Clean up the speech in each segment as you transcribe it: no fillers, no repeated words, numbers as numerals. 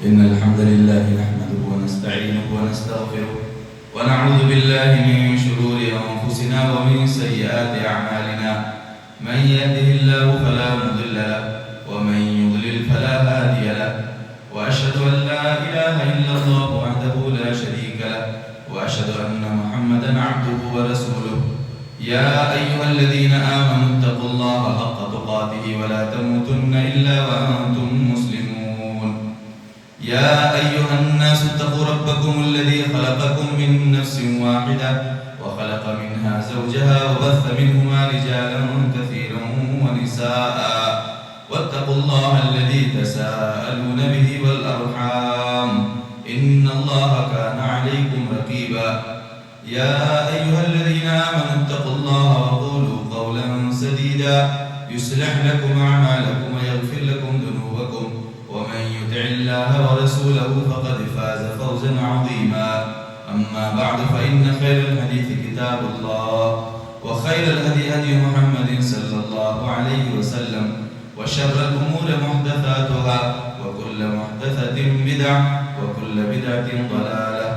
إن الحمد لله نحمده ونستعينه ونستغفره ونعوذ بالله من شرور أنفسنا ومن سيئات أعمالنا من يهده الله فلا مضل له ومن يضلل فلا هادي له وأشهد أن لا إله إلا الله وحده لا شريك له وأشهد أن محمدا عبده ورسوله يا أيها الذين آمنوا اتقوا الله حق تقاته ولا تموتن إلا وأنتم مسلمون يا أيها الناس اتقوا ربكم الذي خلقكم من نفس واحدة وخلق منها زوجها وبث منهما رجالا كثيرا ونساء واتقوا الله الذي تساءلون به والأرحام إن الله كان عليكم رقيبا يا أيها الذين آمنوا اتقوا الله وقولوا قولا سديدا يصلح لكم أعمالكم ويغفر لكم ذنوبكم ومن يطع الله ورسوله فقد فاز فوزا عظيما أما بعد فإن خير الحديث كتاب الله وخير الهدي هدي محمد صلى الله عليه وسلم وشر الأمور محدثاتها وكل محدثة بدعة وكل بدعة ضلالة.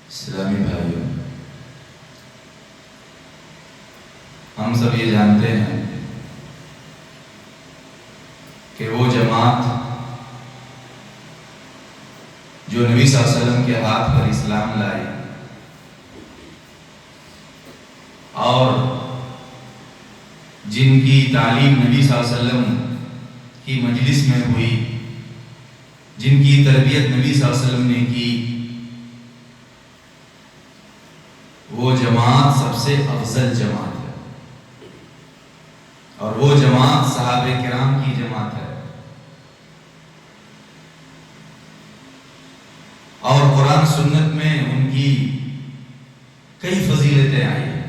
اسلامی بھائیوں، ہم سب یہ جانتے ہیں کہ وہ جماعت جو نبی صلی اللہ علیہ وسلم کے ہاتھ پر اسلام لائی اور جن کی تعلیم نبی صلی اللہ علیہ وسلم کی مجلس میں ہوئی، جن کی تربیت نبی صلی اللہ علیہ وسلم نے کی، وہ جماعت سب سے افضل جماعت ہے اور وہ جماعت صحابہ کرام کی جماعت ہے. اور قرآن سنت میں ان کی کئی فضیلتیں آئی ہیں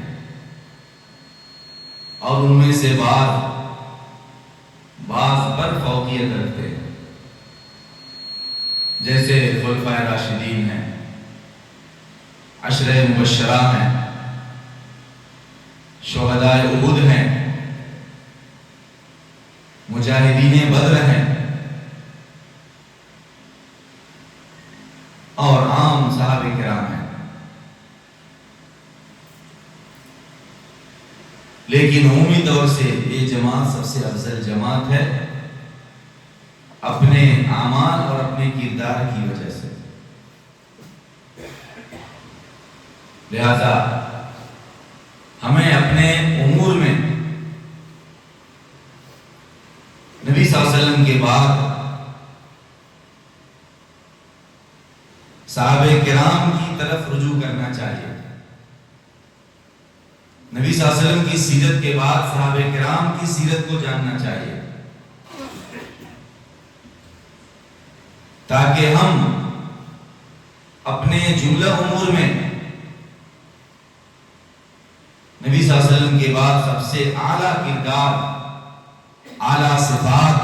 اور ان میں سے بعض پر فوقیت رکھتے ہیں، جیسے خلفائے راشدین ہیں، عشرہ مبشرہ ہیں، شہداء احد ہیں، مجاہدین بدر ہیں اور عام صحابہ کرام ہیں. لیکن عمومی طور سے یہ جماعت سب سے افضل جماعت ہے اپنے اعمال اور اپنے کردار کی وجہ سے. لہذا ہمیں اپنے امور میں نبی صلی اللہ علیہ وسلم کے بعد صحابہ کرام کی طرف رجوع کرنا چاہیے. نبی صلی اللہ علیہ وسلم کی سیرت کے بعد صحابہ کرام کی سیرت کو جاننا چاہیے تاکہ ہم اپنے جملہ امور میں نبی صلی اللہ علیہ وسلم کے بعد سب سے اعلیٰ کردار، اعلیٰ صفات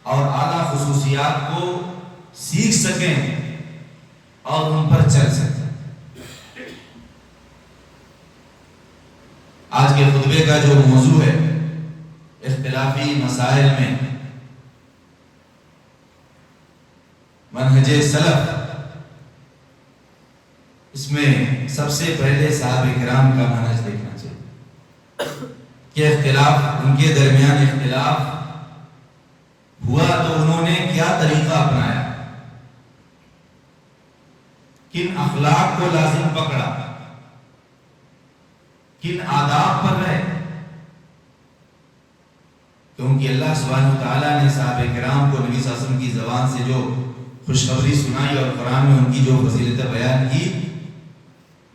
اور اعلیٰ خصوصیات کو سیکھ سکیں اور ان پر چل سکیں. آج کے خطبے کا جو موضوع ہے اختلافی مسائل میں منہج سلف، اس میں سب سے پہلے صحابہ کرام کا منہج دیکھنا چاہیے کہ اختلاف، ان کے درمیان اختلاف ہوا تو انہوں نے کیا طریقہ اپنایا، کن اخلاق کو لازم پکڑا، کن آداب پر رہے. کیونکہ اللہ سبحانہ وتعالیٰ نے صحابہ کرام کو نبی صلی اللہ علیہ وسلم کی زبان سے جو خوشخبری سنائی اور قرآن میں ان کی جو فضیلتیں بیان کی،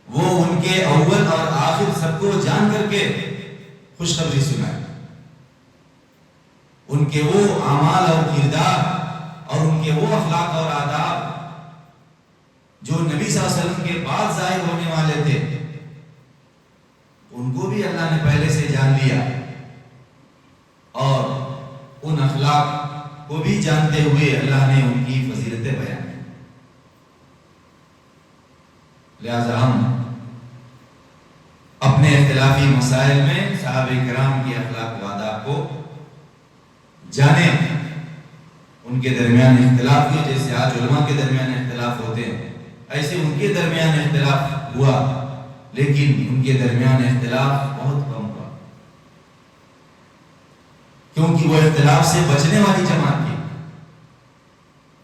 وہ ان کے اول اور آخر سب کو جان کر کے خوشخبری سنائی. ان کے وہ اعمال اور کردار اور ان کے وہ اخلاق اور آداب جو نبی صلی اللہ علیہ وسلم کے بعد ظاہر ہونے والے تھے، ان کو بھی اللہ نے پہلے سے جان لیا اور ان اخلاق کو بھی جانتے ہوئے اللہ نے ان کی فضیلتیں بیان کی. لہذا ہم اپنے اختلافی مسائل میں صحابہ کرام کے اخلاق و آداب کو جانیں ان کے درمیان اختلاف ہوئے، جیسے آج علماء کے درمیان اختلاف ہوتے ہیں ایسے ان کے درمیان اختلاف ہوا، لیکن ان کے درمیان اختلاف بہت کم ہوا، کیونکہ وہ اختلاف سے بچنے والی جماعت تھی،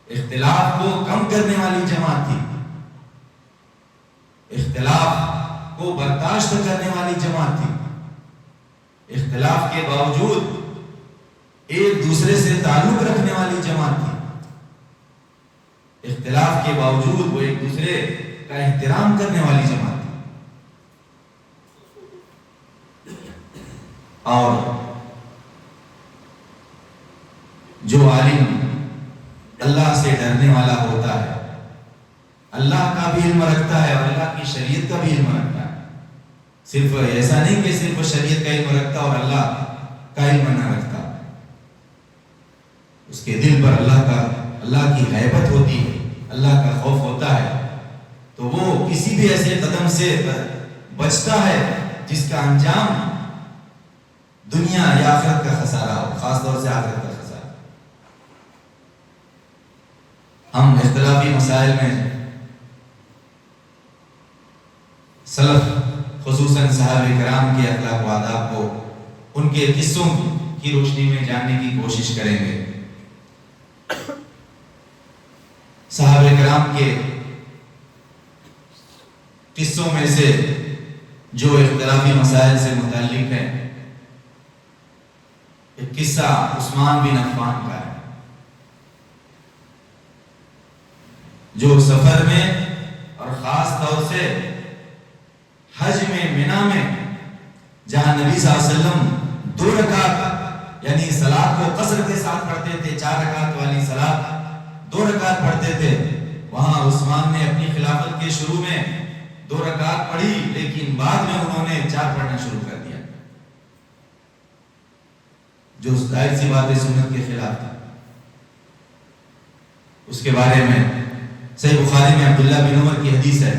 اختلاف کو کم کرنے والی جماعت تھی، اختلاف کو برداشت کرنے والی جماعت تھی، اختلاف کے باوجود ایک دوسرے سے تعلق رکھنے والی جماعت تھی، اختلاف کے باوجود وہ ایک دوسرے کا احترام کرنے والی جماعت تھی۔ اور جو عالم اللہ سے ڈرنے والا ہوتا ہے، اللہ کا بھی علم رکھتا ہے اور اللہ کی شریعت کا بھی علم رکھتا ہے، صرف ایسا نہیں کہ صرف شریعت کا علم رکھتا اور اللہ کا علم نہ رکھتا، اس کے دل پر اللہ کی ہیبت ہوتی ہے، اللہ کا خوف ہوتا ہے، تو وہ کسی بھی ایسے قدم سے بچتا ہے جس کا انجام دنیا یا آخرت کا خسارہ ہو، خاص طور سے آخرت کا خسارہ۔ ہم اختلافی مسائل میں سلف خصوصاً صحابہ کرام کے اخلاق و آداب کو ان کے قصوں کی روشنی میں جاننے کی کوشش کریں گے۔ صحابہ کرام کے قصوں میں سے جو اختلافی مسائل سے متعلق ہے، ایک قصہ عثمان بن عفان کا ہے، جو سفر میں اور خاص طور سے حج میں مینا میں جہاں نبی صلی اللہ علیہ وسلم 2 رکعت یعنی صلاۃ کو قصر کے ساتھ پڑھتے تھے، 4 رکعت والی صلاۃ 2 رکعت پڑھتے تھے، وہاں عثمان نے اپنی خلافت کے شروع میں 2 رکعت پڑھی، لیکن بعد میں انہوں نے 4 پڑھنا شروع کر دیا، جو ظاہر سی بات ہے سنت کے خلاف تھا۔ اس کے بارے میں صحیح بخاری میں عبداللہ بن عمر کی حدیث ہے،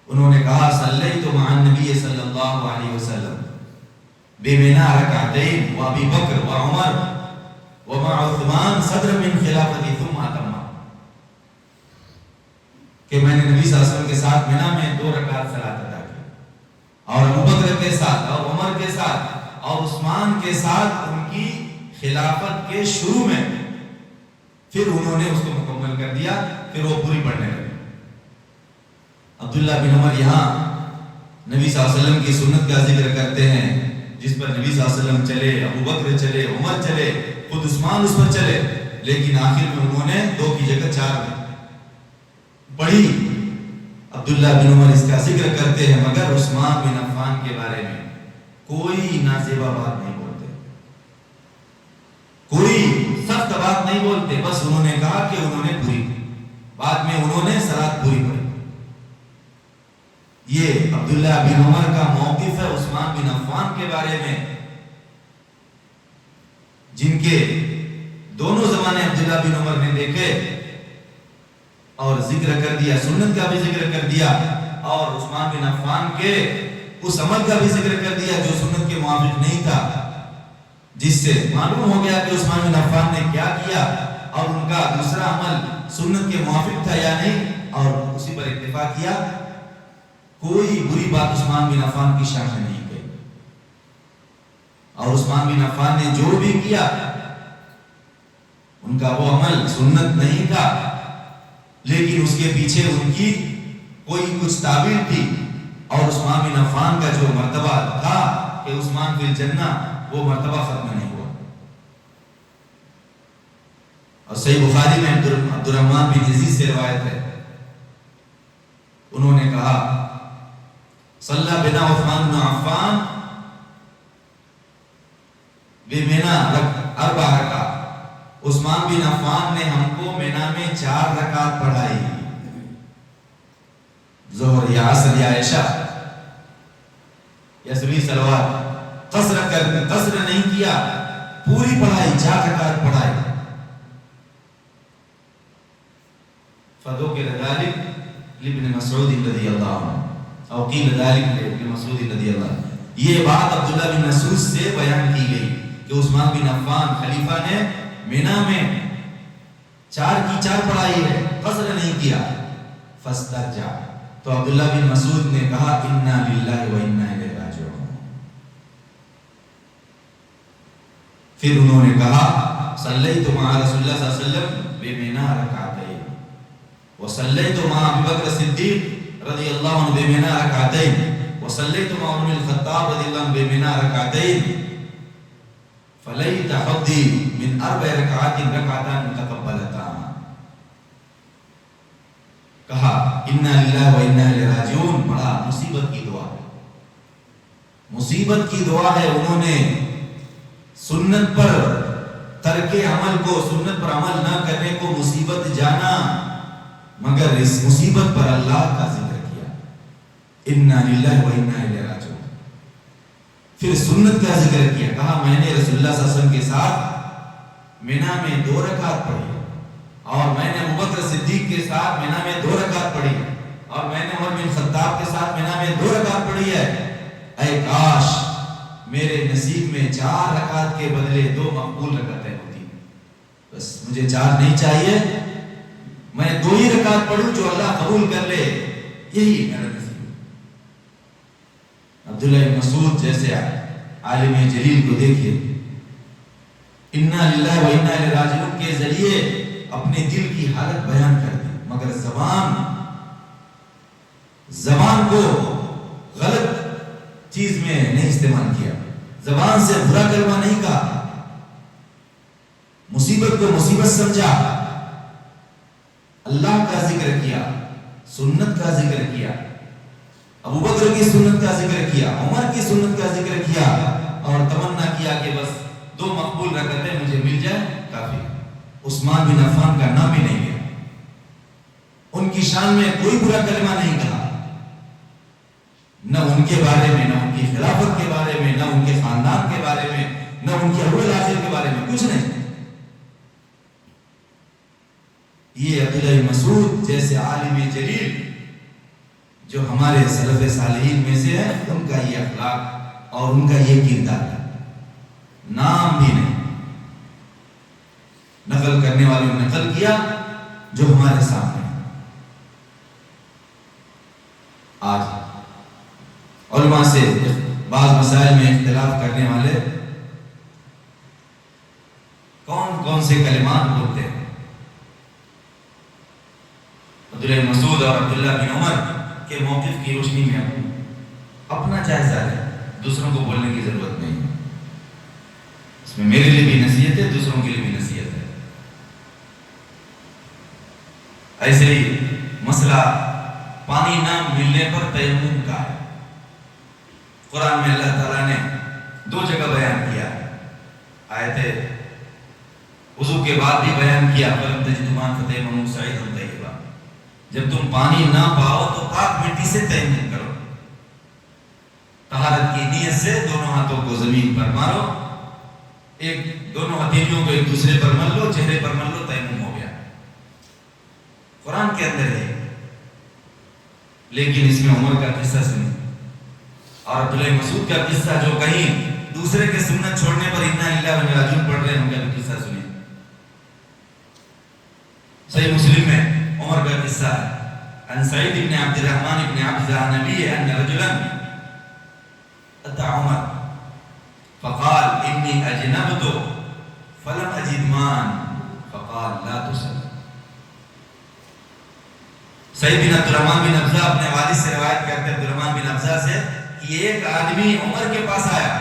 انہوں نے کہا صلیت مع النبی صلی اللہ علیہ وسلم بمنا رکعتین وابی بکر وعمر ومع عثمان صدر من خلافتی ثم اتم، کہ میں نے نبی صلی اللہ علیہ وسلم کے ساتھ مینا میں 2 رکعت صلاۃ ادا کی، اور ابو بکر کے ساتھ اور عمر کے ساتھ اور عثمان کے ساتھ ان کی خلافت کے شروع میں، پھر انہوں نے اس کو مکمل کر دیا، پھر وہ پوری پڑھنے لگے۔ عبداللہ بن عمر یہاں نبی صلی اللہ علیہ وسلم کی سنت کا ذکر کرتے ہیں، جس پر نبی صلی اللہ علیہ وسلم چلے، ابو بکر چلے، عمر چلے، خود عثمان اس پر چلے، لیکن آخر میں انہوں نے 2 کی جگہ 4 پڑھی۔ عبداللہ بن عمر اس کا ذکر کرتے ہیں، مگر عثمان بن عفان کے بارے میں کوئی نازیبہ بات نہیں بولتے، کوئی سخت بات نہیں بولتے، بس انہوں نے کہا کہ انہوں نے پوری، بعد میں انہوں نے صلاۃ پوری پڑھی۔ یہ عبداللہ بن عمر کا موقف ہے عثمان بن عفان کے بارے میں، جن کے دونوں زمانے عبداللہ بن عمر نے دیکھے اور ذکر کر دیا، سنت کا بھی ذکر کر دیا اور عثمان بن عفان کے اس عمل کا بھی ذکر کر دیا جو سنت کے موافق نہیں تھا، جس سے معلوم ہو گیا کہ عثمان بن عفان نے کیا کیا اور ان کا دوسرا عمل سنت کے موافق تھا یا نہیں، اور اسی پر اکتفا کیا۔ کوئی بری بات عثمان بن عفان کی شان میں نہیں کہی، اور عثمان بن عفان نے جو بھی کیا ان کا وہ عمل سنت نہیں تھا، لیکن اس کے پیچھے ان کی کوئی کچھ تعبیر تھی، اور عثمان بن عفان کا جو مرتبہ تھا کہ عثمان فی الجنہ، وہ مرتبہ ختم نہیں ہوا۔ اور صحیح بخاری میں عبد الرحمن بن یزید سے روایت ہے، انہوں نے کہا صلی بنا عثمان بن عفان بمنا 4 رکعات، عثمان بن عفان نے ہم کو مینا میں 4 رکعت پڑھائی، ظہر یا عصر یا عشاء یا سبھی صلوات، قصر نہیں کیا، پوری پڑھائی، 4 رکعت پڑھائی۔ فذکر ذلک لابن مسعود رضی اللہ عنہ، اور قیل ذلک لابن مسعود رضی اللہ عنہ، یہ بات عبداللہ بن مسعود سے بیان کی گئی کہ عثمان بن عفان خلیفہ نے مینا میں 4 کی 4 پڑھائی ہے، قصر نہیں کیا. فاسترجع، تو عبداللہ بن مسعود نے کہا انا للہ و انا الیہ راجعون. پھر انہوں نے کہا صلیت مع رسول اللہ صلی اللہ علیہ وسلم بمنا رکعتین وصلیت مع ابی بکر صدیق رضی اللہ عنہ بمنا رکعتین وصلیت مع عمر الخطاب رضی اللہ عنہ بمنا رکعتین فلیت حظی من 4 رکعات رکعتان متقبلتان. کہا انا للہ و انا الیہ راجعون. بڑا مصیبت کی دعا ہے، مصیبت کی دعا ہے. انہوں نے سنت پر ترک عمل کو، سنت پر عمل نہ کرنے کو مصیبت جانا، مگر اس مصیبت پر اللہ کا ذکر کیا، انا للہ و انا الیہ راجعون. پھر سنت کا ذکر کیا، کہا میں نے رسول اللہ صلی اللہ علیہ وسلم کے ساتھ مینا میں 2 رکعت پڑھی اور میں نے ابوبکر صدیق کے ساتھ مینا میں 2 رکعت پڑھی اور میں نے عمر بن خطاب کے ساتھ مینا میں 2 رکعت پڑھی ہے. اے کاش میرے نصیب میں 4 رکعت کے بدلے 2 مقبول رکعتیں ہوتی. بس مجھے 4 نہیں چاہیے، میں 2 ہی رکعت پڑھوں جو اللہ قبول کر لے، یہی میرا نصیب. عبداللہ بن مسعود جیسے عالم جلیل کو دیکھیے، انا للہ و انا الیہ راجعون کے ذریعے اپنے دل کی حالت بیان کر دی، مگر زبان کو غلط چیز میں نہیں استعمال کیا، زبان سے برا کلمہ نہیں کہا، مصیبت کو مصیبت سمجھا، اللہ کا ذکر کیا، سنت کا ذکر کیا، ابوبکر کی سنت کا ذکر کیا، عمر کی سنت کا ذکر کیا، اور تمنا کیا کہ بس 2 مقبول رکعتیں مجھے مل جائے کافی. عثمان بن عفان کا نام بھی نہیں لیا، ان کی شان میں کوئی برا کلمہ نہیں کہا، نہ ان کے بارے میں، نہ ان کی خلافت کے بارے میں، نہ ان کے خاندان کے بارے میں، نہ ان کے اول آخر کے بارے میں، کچھ نہیں. یہ عبداللہ بن مسعود جیسے عالم جلیل جو ہمارے سلف صالحین میں سے ہے، ان کا یہ اخلاق اور ان کا یہ کردار ہے. نام بھی نہیں، نقل کرنے والوں نے نقل کیا جو ہمارے سامنے ہے. آج علماء سے بعض مسائل میں اختلاف کرنے والے کون کون سے کلمات بولتے ہیں. عبداللہ بن مسعود اور عبداللہ بن عمر کے موقف کی روشنی میں اپنا جائزہ ہے، دوسروں کو بولنے کی ضرورت نہیں ہے. اس میں میرے لیے بھی نصیحت ہے، دوسروں کے لیے بھی نصیحت ہے. ایسے ہی مسئلہ پانی نہ ملنے پر تیمم کا ہے. قرآن میں اللہ تعالیٰ نے 2 جگہ بیان کیا، آیت وضو کے بعد بھی بیان کیا، فَلَمْ تَجِدُوا مَاءً فَتَيَمَّمُوا صَعِيدًا طَيِّبًا. جب تم پانی نہ پاؤ تو پاک مٹی سے تیمم کرو، طہارت کی نیت سے دونوں ہاتھوں کو زمین پر مارو، دونوں ہتھیلیوں کو ایک دوسرے پر مل لو، چہرے پر مل لو، تیمم ہو گیا. قرآن کے اندر ہے. لیکن اس میں عمر کا قصہ سنیں اور عبداللہ بن مسعود کا قصہ جو کہیں دوسرے کے سنت چھوڑنے پر انا للہ و انا راجعون پڑھ رہے ہیں، ان کا بھی قصہ سنیں. صحیح مسلم میں عمر کا قصہ ہے. عن سعید بن عبد الرحمن بن عبد النبی ان رجلا اتى عمر فقال انی اجنبت فلم اجد ماء فقال لا تصل. سعید بن عبد الرحمن بن ابزہ اپنے والد سے روایت کرتے ہیں، عبد الرحمن بن ابزہ سے، کہ ایک آدمی عمر کے پاس آیا،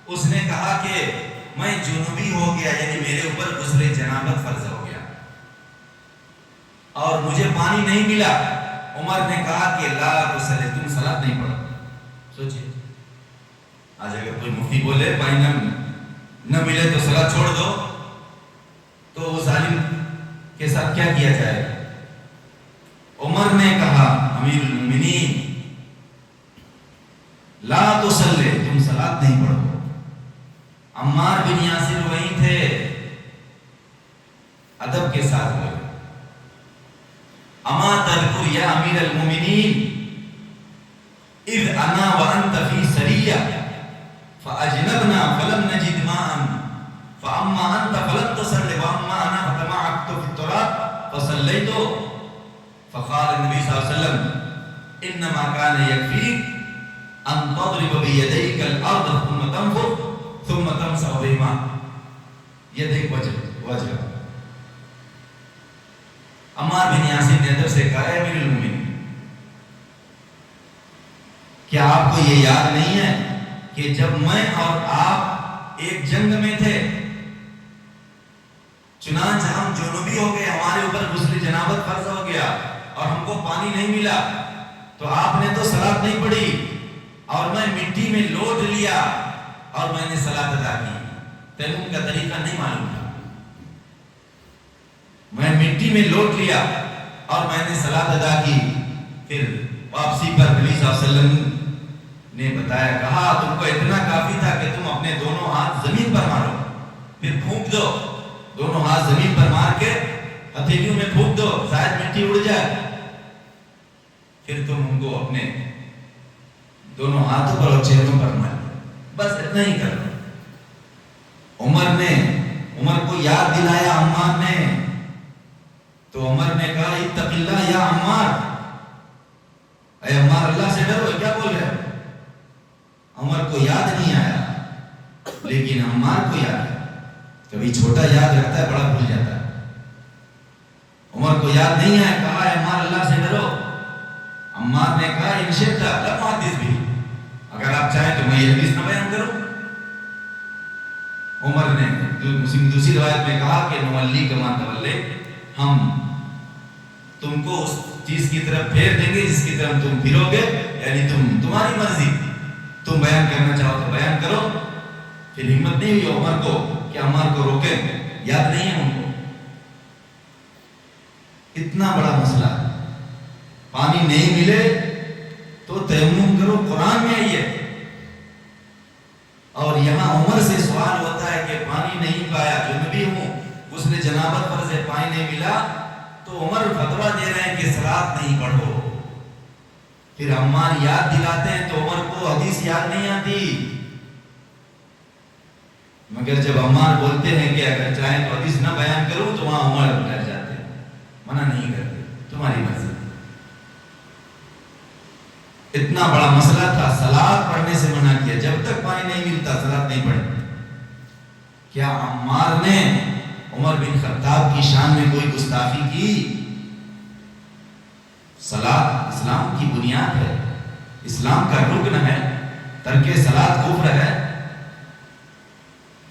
اس نے کہا کہ میں جنوبی ہو گیا، یعنی میرے اوپر غسل جنابت فرض ہو گیا اور مجھے پانی نہیں ملا. عمر نے کہا کہ لا تصلی، تم صلاۃ نہیں پڑھو. سوچئے آج اگر کوئی مفتی بولے پانی نہ ملے تو صلاۃ چھوڑ دو، تو اس عالم کے ساتھ کیا کیا جائے؟ عمر نے کہا امیر المومنین لا تصلی، تم صلاۃ نہیں پڑھو. عمار بن یاسر وہیں تھے، ادب کے ساتھ بولے، اما تذکر یا امیر المومنین اذ انا وانت فی سریہ فاجنبنا فلم نجد ماء فاما انت فلم تصل واما انا فتمعكت في التراب فصليت. فقال النبي صلى الله عليه وسلم انما كان يكفيك ان تضرب بيديك الارض ثم تنفض ثم تمسح بهما يديك وجهك. عمار بن یاسر نے ادب سے کہا ہے امیر المومنین کیا آپ کو یہ یاد نہیں ہے کہ جب میں اور آپ ایک جنگ میں تھے چنانچہ ہم جنوبی ہو گئے ہمارے اوپر غسل جنابت فرض ہو گیا اور ہم کو پانی نہیں ملا تو آپ نے تو صلاۃ نہیں پڑھی اور میں مٹی میں لوٹ لیا اور میں نے صلاۃ ادا کی. تیمم کا طریقہ نہیں معلوم تھا. میں مٹی میں لوٹ لیا اور میں نے صلاۃ ادا کی. پھر واپسی پر نبی صلی اللہ علیہ وسلم نے بتایا کہا تم کو اتنا کافی تھا کہ تم اپنے دونوں ہاتھ زمین پر مارو پھر پھونک دو. دونوں ہاتھ زمین پر مار کے ہتھیلیوں میں پھونک دو شاید مٹی اڑ جائے. پھر تم ان کو اپنے دونوں ہاتھوں پر اور چہروں پر مار بس اتنا ہی کر دو. عمر کو یاد دلایا عمار نے تو عمر نے کہا اتق اللہ یا عمار. اے عمار اللہ سے ڈرو. کیا بول رہے ہو؟ عمر کو یاد نہیں آیا لیکن عمار کو یاد ہے. کبھی چھوٹا یاد رکھتا ہے بڑا بھول جاتا ہے. عمر کو یاد نہیں آیا. کہا اے عمار اللہ سے ڈرو. عمار نے کہا ان شئت لم احدث بھی اگر آپ چاہیں تو میں یہ حدیث نہ بیان کروں. عمر نے دوسری روایت میں کہا کہ نولی کما تولے ہم تم کو اس چیز کی طرف پھیر دیں گے جس کی طرف تم پھرو گے یعنی تمہاری مرضی تم بیان کرنا چاہو تو بیان کرو. پھر ہمت نہیں ہوئی عمر کو کہ عمار کو روکیں. یاد نہیں ہے ان کو. اتنا بڑا مسئلہ پانی نہیں ملے تو تیمم کرو قرآن میں آئی ہے. اور یہاں عمر سے سوال ہوتا ہے کہ پانی نہیں پایا جنوبی ہوں غسل جنابت فرض ہے پانی نہیں ملا تو عمر فتویٰ دے رہے ہیں کہ صلاۃ نہیں پڑھو. پھر عمار یاد دلاتے ہیں تو عمر کو حدیث یاد نہیں آتی. مگر جب عمار بولتے ہیں کہ اگر چاہیں تو حدیث نہ بیان کروں تو وہاں عمر ڈر جاتے ہیں منع نہیں کرتے تمہاری مرضی. اتنا بڑا مسئلہ تھا صلاۃ پڑھنے سے منع کیا. جب تک پانی نہیں ملتا صلاۃ نہیں پڑھنی. کیا عمار نے عمر بن خطاب کی شان میں کوئی گستاخی کی؟ صلاۃ اسلام کی بنیاد ہے اسلام کا رکن ہے. ترک صلاۃ کفر ہے.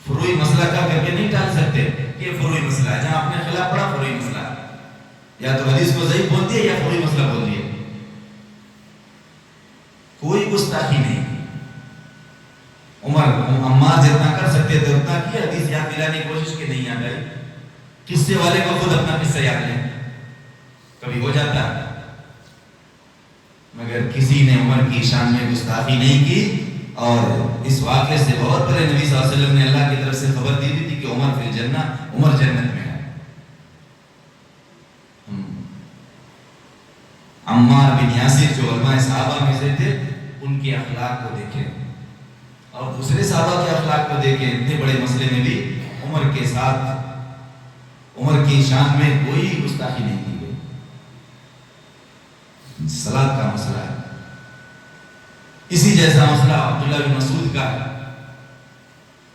فروعی مسئلہ کا کر کے نہیں ٹال سکتے کہ یہ فروعی مسئلہ ہے. جہاں آپ نے خلاف پڑھا فروعی مسئلہ ہے یا تو حدیث کو ضعیف بول دیے یا فروعی مسئلہ بول دیے. کوئی گستاخی نہیں. عمار جتنا کر سکتے تھے اتنا کیا. حدیث یاد دلانے کی کوشش کی نہیں یاد آئی. قصے والے کو خود اپنا قصہ یاد لیں کبھی ہو جاتا ہے. مگر کسی نے عمر کی شان میں گستاخی نہیں کی. اور اس واقعے سے بہت پہلے نبی صلی اللہ علیہ وسلم نے اللہ کی طرف سے خبر دی تھی کہ عمر فی الجنہ عمر جنت میں ہے. عمار بن یاسر جو علماء صحابہ میں سے تھے ان کے اخلاق کو دیکھیں اور دوسرے صحابہ کے اخلاق کو دیکھیں. اتنے بڑے مسئلے میں بھی عمر کے ساتھ عمر کی شان میں کوئی گستاخی نہیں کی گئی. صلاۃ کا مسئلہ ہے. اسی جیسا مسئلہ عبداللہ بن مسعود کا ہے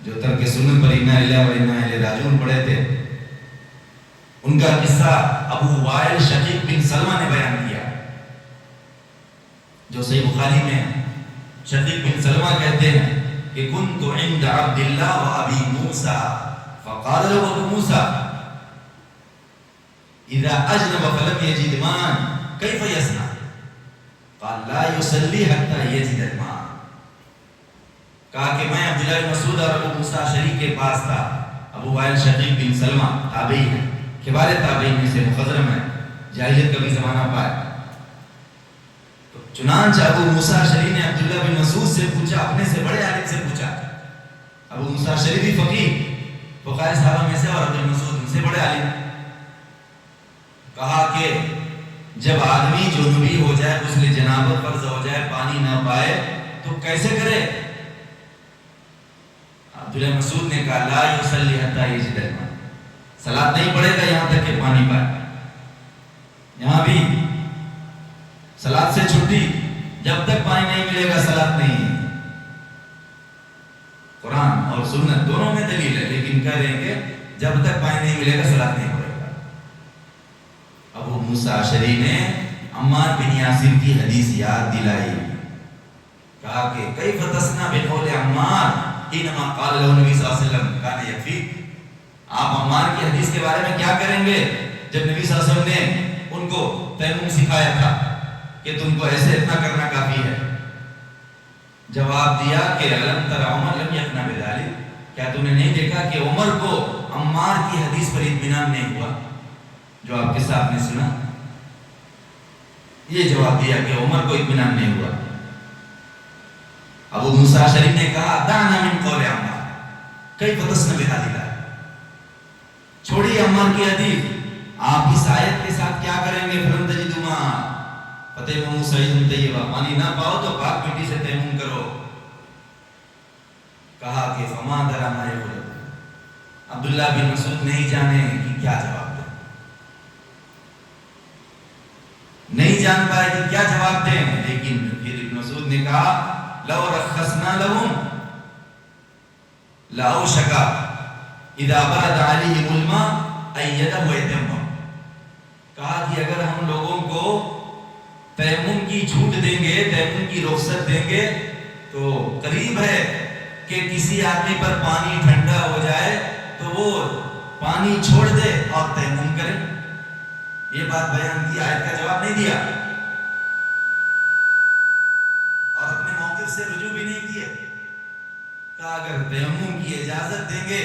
جو ترک سنت پر انا للہ و انا الیہ راجعون پڑھے تھے. ان کا قصہ ابو وائل شقیق بن سلمہ نے بیان کیا جو صحیح بخاری میں ہے. شقیق بن سلمہ کہتے ہیں کہ كنت عند عبد الله وابي موسى فقال له ابو موسى اذا اجنب فلم يجد ماء كيف يصنع؟ قال لا يصلي حتى يجد الماء. کہا کہ میں عبداللہ بن مسعود اور ابو موسیٰ شریک کے پاس تھا. ابو وائل شقیق بن سلمہ تابعی ہیں کبار تابعین میں سے مخضرم ہے. جاہلیت کا بھی زمانہ پایا. چنانچہ ابو موسیٰ شریف نے عبداللہ بن مسعود سے پوچھا اپنے سے بڑے عالم سے پوچھا. ابو موسیٰ شریف بھی فقیہ صحابہ میں سے اور عبداللہ بن مسعود ان سے بڑے عالم. کہا کہ جب آدمی جنوبی ہو جائے غسل جنابت فرض ہو جائے پانی نہ پائے تو کیسے کرے؟ عبداللہ مسعود نے کہا لا یصلی حتی یجد الماء، صلاۃ نہیں پڑھے گا یہاں تک کہ پانی پائے۔ یہاں بھی صلاۃ سے چھٹی، جب تک پانی نہیں ملے گا صلاۃ نہیں ہے۔ قرآن اور سنت دونوں میں دلیل ہے، لیکن کہہ رہے ہیں کہ جب تک پانی نہیں ملے گا صلاۃ نہیں پڑے گا۔ ابو موسیٰ اشعری نے عمار بن یاسر کی حدیث یاد دلائی، کہا کہ کیف تصنع بقول عمار انما قال له نبی صلی اللہ علیہ وسلم کان یکفیک، آپ عمار کی حدیث کے بارے میں کیا کریں گے جب نبی صلی اللہ علیہ وسلم نے ان کو تیمم سکھایا تھا کہ تم کو ایسے اتنا کرنا کافی ہے؟ جواب دیا کہ علم تر عمر لم یقنع بذلک، کیا تم نے نہیں دیکھا کہ عمر کو عمار کی حدیث پر اطمینان نہیں ہوا جو آپ کے ساتھ نے سنا؟ یہ جواب دیا کہ عمر کو اطمینان نہیں ہوا۔ ابو موسیٰ اشعری نے کہا دعنا من قول عمار کیف تصنع بهذه الآیہ، چھوڑیے عمار کی حدیث، آپ اس آیت کے ساتھ کیا کریں گے؟ فلم تجدوا ماء فتیمموا صعیدا طیبا، پانی نہ پاؤ تو پاک مٹی سے تیمم کرو۔ کہا کہ فما درا ما یقول، عبداللہ بن مسعود نہیں جانے کہ کیا جواب دیں، نہیں جان پائے کہ کیا جواب دیں، لیکن پھر ابن مسعود نے کہا لو رخصنا لهم لاوشك اذا برد عليهم الماء ايده ويتيمم، کہا کہ اگر ہم لوگوں کو تیمم کی چھوٹ دیں گے، تیمم کی رخصت دیں گے، تو قریب ہے کہ کسی آدمی پر پانی ٹھنڈا ہو جائے تو وہ پانی چھوڑ دے اور تیمم کرے۔ یہ بات بیان کی، آیت کا جواب نہیں دیا اور اپنے موقف سے رجوع بھی نہیں کیے۔ کہا اگر تیمم کی اجازت دیں گے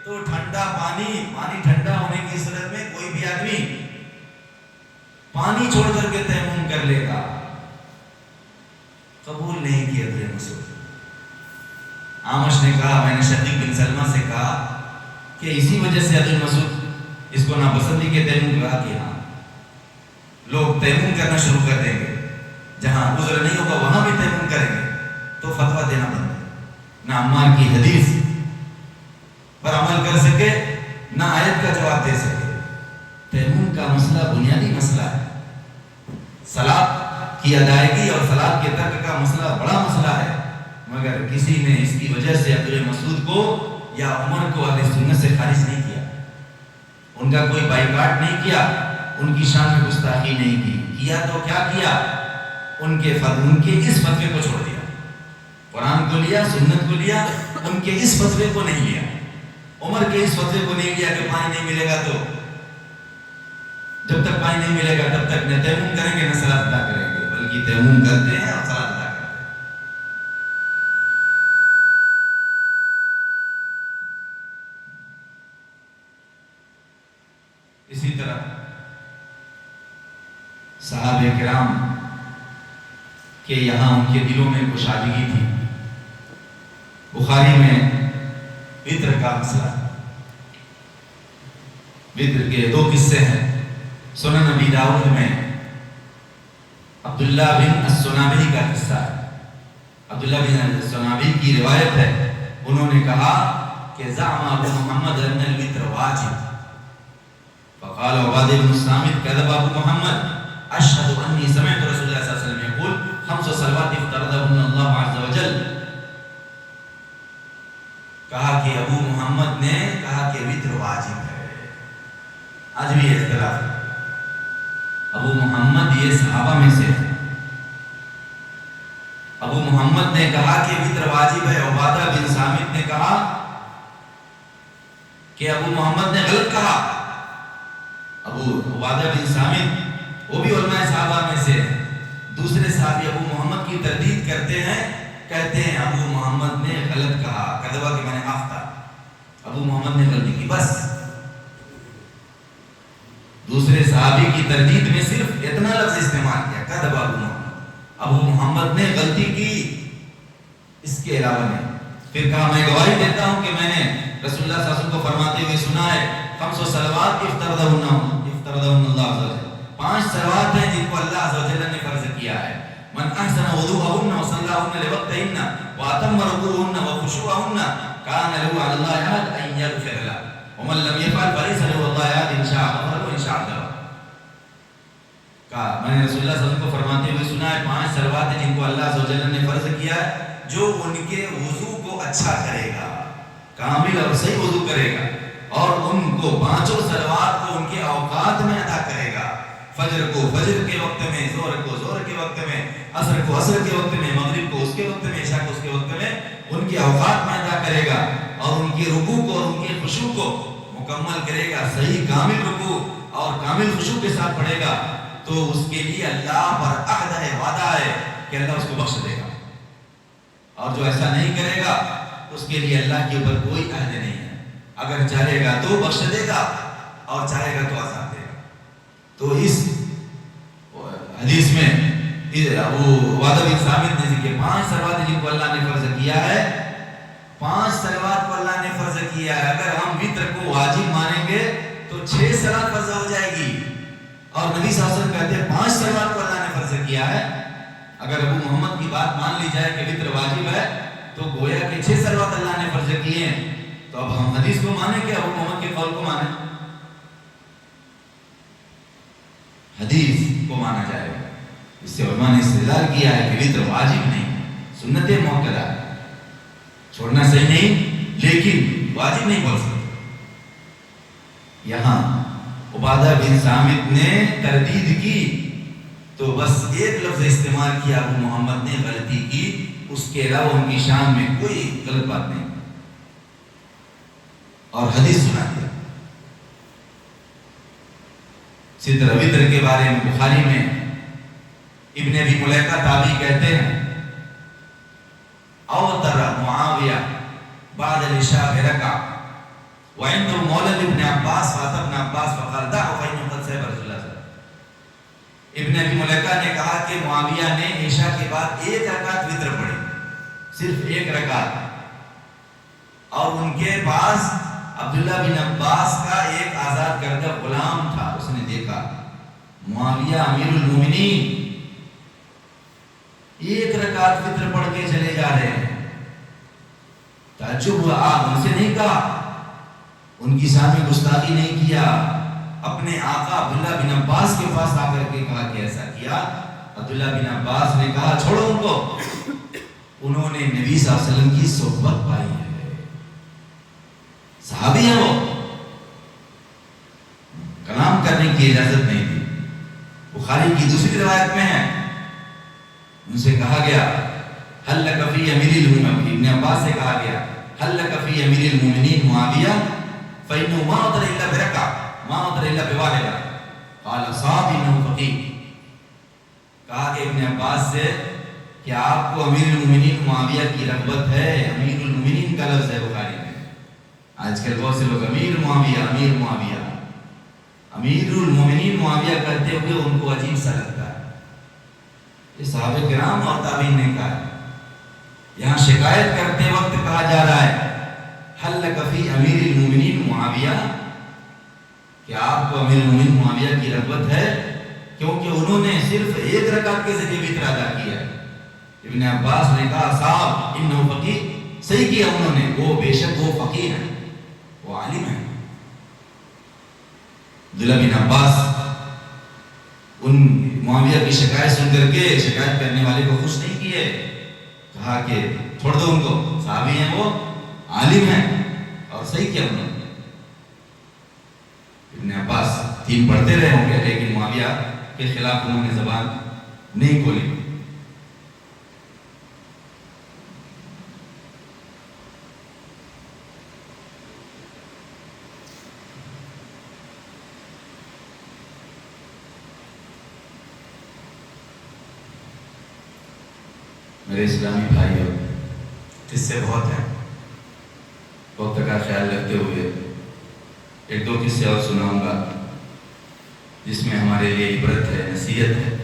تو ٹھنڈا پانی ٹھنڈا ہونے کی صورت میں کوئی بھی آدمی پانی چھوڑ کر کے تیمم کر لے گا۔ قبول نہیں کیا عبداللہ مسعود۔ آمش نے کہا، میں نے شقیق بن سلمہ سے کہا کہ اسی وجہ سے عبداللہ مسعود اس کو ناپسندی کے تیمم کہا کہ ہاں لوگ تیمم کرنا شروع کر دیں گے، جہاں عذر نہیں ہوگا وہاں بھی تیمم کریں گے، تو فتویٰ دینا بند ہے۔ نہ عمار کی حدیث پر عمل کر سکے، نہ آیت کا جواب دے سکے۔ تیمم کا مسئلہ بنیادی مسئلہ ہے، صلاۃ کی ادائیگی اور صلاۃ کے ترک کا مسئلہ بڑا مسئلہ ہے، مگر کسی نے اس کی وجہ سے عبداللہ مسعود کو یا عمر کو اہل سنت سے خارج نہیں کیا، ان کا کوئی بائیکاٹ نہیں کیا، ان کی شان میں گستاخی نہیں کی، کیا تو کیا کیا؟ ان کے اس فتوے کو چھوڑ دیا، قرآن کو لیا، سنت کو لیا، ان کے اس فتوے کو نہیں لیا، عمر کے اس فتوے کو نہیں لیا کہ پانی نہیں ملے گا تو جب تک پانی نہیں ملے گا تب تک نہ تیمم کریں گے نہ صلاۃ ادا کریں گے، بلکہ تیمم کرتے ہیں اور صلاۃ ادا کرتے ہیں۔ اسی طرح صحابہ کرام کہ یہاں ان کے دلوں میں کشادگی تھی۔ بخاری میں وطر کا مسئلہ، وطر کے 2 قصے ہیں۔ سنن ابی داؤد میں عبداللہ بن السنابحی کا قصہ ہے، عبداللہ بن السنابحی کی روایت ہے، انہوں نے کہا کہ زعم ابو محمد ان الوتر واجب، فقال عبادہ بن الصامت كذب ابو محمد اشهد انی سمعت رسول اللہ صلی اللہ علیہ وسلم یقول 5 صلوات افترضهن اللہ عز وجل۔ کہا کہ ابو محمد نے کہا کہ وتر واجب ہے۔ آج بھی اختلاف ہے، ابو محمد یہ صحابہ میں سے ہے، ابو محمد نے کہا کہ وتر واجب ہے، عبادہ بن صامت نے کہا کہ ابو محمد نے غلط کہا۔ ابو عبادہ بن صامت وہ بھی علماء صحابہ میں سے ہیں، دوسرے صحابی ابو محمد کی تردید کرتے ہیں، کہتے ہیں ابو محمد نے غلط کہا، کذبہ کہ میں نے آفتہ، ابو محمد نے غلطی کی۔ بس دوسرے صحابی کی تردید میں صرف اتنا لفظ استعمال کیا، کذب ابو محمد، ابو محمد نے غلطی کی، اس کے علاوہ نہیں۔ پھر کہا میں گواہی دیتا ہوں کہ میں نے رسول اللہ صلی اللہ علیہ وسلم کو فرماتے ہوئے سنا ہے 5 صلوات افترضهن اللہ عز وجل، 5 صلوات ہیں جن کو اللہ عز وجل نے فرض کیا ہے۔ من احسن وضوءهن وصلاهن لوقتهن واتم ركوعهن وخشوعهن کان له علی اللہ عہد ان یغفر له ومن لم يفعل فليس له اللہ عہد ان شاء غفر له وان شاء عذب. کہا میں نے رسول اللہ صلی اللہ علیہ وسلم کو فرماتے ہوئے سنا ہے 5 صلوات ہیں جن کو اللہ عز و جل نے فرض کیا ہے. جو ان کے وضو کو اچھا کرے گا، کامل اور صحیح وضو کرے گا، اور ان کو 5 صلوات کو ان کے اوقات میں ادا کرے گا، فجر کو فجر کے وقت میں، ظہر کو ظہر کے وقت میں، عصر کو عصر کے وقت میں، مغرب کو اس کے وقت میں، عشاء کو اس کے وقت میں، ان کے اوقات میں ادا کرے گا، اور ان کے رکوع کو اور ان کے خشوع کو مکمل کرے گا، صحیح کامل رکوع اور کامل خشوع کے ساتھ پڑھے گا، تو اس کے لیے اللہ پر عہد ہے، وعدہ ہے کہ اللہ اس کو بخش دے گا. اور جو ایسا نہیں کرے گا اس کے لیے اللہ کے اوپر کوئی عہد نہیں ہے. اگر چاہے گا تو بخش دے گا اور چاہے گا تو عذاب دے گا. تو اس حدیث میں ابو عبادہ بن ثابت نے ذکر 5 صلوات جن کو اللہ نے فرض کیا ہے، 5 صلوات کو اللہ نے فرض کیا ہے. اگر ہم وتر کو واجب مانیں گے تو 6 صلوات فرض ہو جائے گی. اور نبی صلی اللہ علیہ وسلم کہتے ہیں 5 صلوات کو اللہ نے فرض کیا ہے. اگر ابو محمد کی بات مان لی جائے کہ وتر واجب ہے تو گویا کہ 6 صلوات اللہ نے فرض کیے ہیں. تو اب ہم حدیث کو مانیں کہ ابو محمد کے قول کو مانیں؟ حدیث کو مانا جائے گا. اس سے علماء نے استدلال کیا ہے کہ وتر واجب نہیں، سنت موقدہ، چھوڑنا صحیح نہیں لیکن واجب نہیں بول سکتے. یہاں عبادہ بن ثابت نے تردید کی تو بس ایک لفظ استعمال کیا ابو محمد نے، غلطی کی، اس کے علاوہ ان کی شان میں کوئی غلط بات نہیں، اور حدیث سنا دیا. اسی طرح وتر کے بارے میں بخاری میں ابن ابی ملیکہ تابعی کہتے ہیں اوتر معاویہ بعد العشاء برکعہ وعنده مولد ابن عباس فاتى ابن عباس فقال دعوا فإنه قد سيب رسول اللہ صلی اللہ علیہ وسلم. ابن ابی ملیکہ نے کہا کہ معاویہ نے عشاء کے بعد 1 رکعت وتر پڑھی، صرف 1 رکعت، اور ان کے پاس عبداللہ بن عباس کا ایک آزاد کردہ غلام تھا. اس نے دیکھا معاویہ امیر المومنین 1 رکعت وتر پڑھ کے چلے جا رہے ہیں. تعجب ہوا. آپ ان سے نہیں کہا، ان کی شان میں گستاخی نہیں کیا، اپنے آقا عبداللہ بن عباس کے پاس آ کر کے کہا کہ ایسا کیا. عبداللہ بن عباس نے کہا چھوڑو ان کو، انہوں نے نبی صلی اللہ علیہ وسلم کی صحبت پائی ہے، صحابی ہیں، وہ کلام کرنے کی اجازت نہیں تھی. بخاری کی دوسری روایت میں ہے ان سے کہا گیا حل لک فی امیر المومنین، ابن عباس سے کہا گیا حل لک فی امیر المومنین معاویہ فإنه ما أطر إلا بركعة ما أطر إلا بواحدة قال صاد إنه فقيه. کہا کہ ابن عباس سے کہ آپ کو امیر المومنین معاویہ کی رغبت ہے. امیر المومنین کا لفظ ہے بخاری میں. آج کل بہت سے لوگ امیر معاویہ امیر المومنین معاویہ کرتے ہوئے ان کو عجیب سا لگتا ہے. یہ صحابہ کرام اور تابعین نے کہا. یہاں شکایت کرتے وقت کہا جا رہا ہے حل لک فی امیر المومنین معاویہ، کہ آپ کو امیر المومنین معاویہ کی رغبت ہے کیونکہ انہوں نے صرف 1 رکعت کے ذریعے وتر ادا کیا ہے. ابن عباس نے کہا صاحب انہ فقیہ، صحیح کیا انہوں نے، وہ بے شک وہ فقیہ ہیں، وہ عالم ہیں. عبداللہ بن عباس ان معاویہ کی شکایت سن کر کے شکایت کرنے والے کو خوش نہیں کیے، کہا کہ چھوڑ دو ان کو، صحابی ہیں، وہ عالم ہیں، اور صحیح کیا انہوں نے. ابن عباس 3 پڑھتے رہے ہوں گے لیکن معاویہ کے خلاف انہوں نے زبان نہیں کھولی. میرے اسلامی بھائیوں، قصے بہت ہیں، وقت کا خیال رکھتے ہوئے 1-2 قصے اور سناؤں گا جس میں ہمارے لیے عبرت ہے، نصیحت ہے.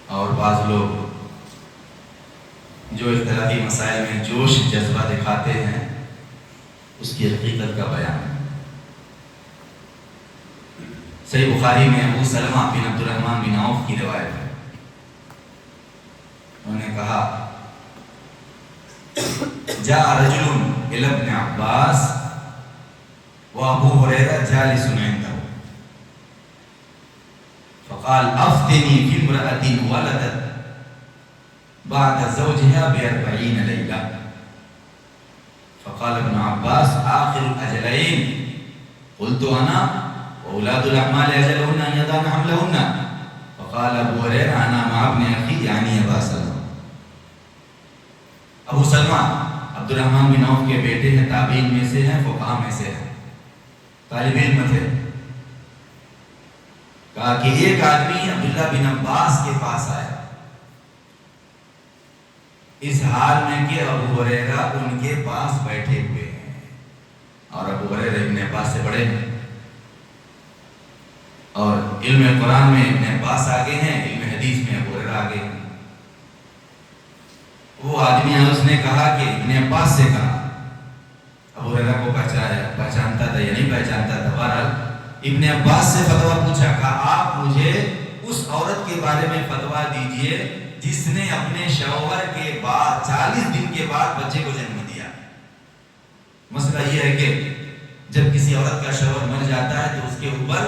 اور بعض لوگ جو اختلافی مسائل میں جوش جذبہ دکھاتے ہیں اس کی حقیقت کا بیان. صحیح بخاری میں ابو سلمہ بن عبد الرحمن بن عوف کی روایت ہے. انہوں نے کہا جاء رجل إلى ابن عباس وأبو هريرة جالس عنده فقال أفتني في امرأة ولدت بعد زوجها ب40 ليلة. فقال ابن عباس آخر الأجلين. قلت أنا وأولاد الأعمال أجلهن أن يضعن حملهن. فقال ابو هريرہ انا مع ابن اخي یعنی ابا سلمہ. ابو سلمہ عبد الرحمن بن عوف کے بیٹے ہیں، تابعین میں سے ہیں، فقہاء میں سے ہیں، طالب علم تھے. کہا کہ ایک آدمی عبداللہ بن عباس کے پاس آیا اس حال میں کہ ابو ہریرہ ان کے پاس بیٹھے ہوئے ہیں اور ابو ہریرہ ابن عباس سے بڑے ہیں اور علم قرآن میں ابن عباس آگے ہیں، علم حدیث میں ابو ہریرہ آگے ہیں. وہ آدمی ہے، اس نے کہا کہ ابن عباس سے کہا. ابو ہریرہ کو پہچانتا تھا یا نہیں پہچانتا تھا، بہرحال ابن عباس سے فتویٰ پوچھا. کہا آپ مجھے اس عورت کے بارے میں فتویٰ دیجئے جس نے اپنے شوہر کے بعد 40 دن کے بعد بچے کو جنم دیا. مسئلہ یہ ہے کہ جب کسی عورت کا شوہر مر جاتا ہے تو اس کے اوپر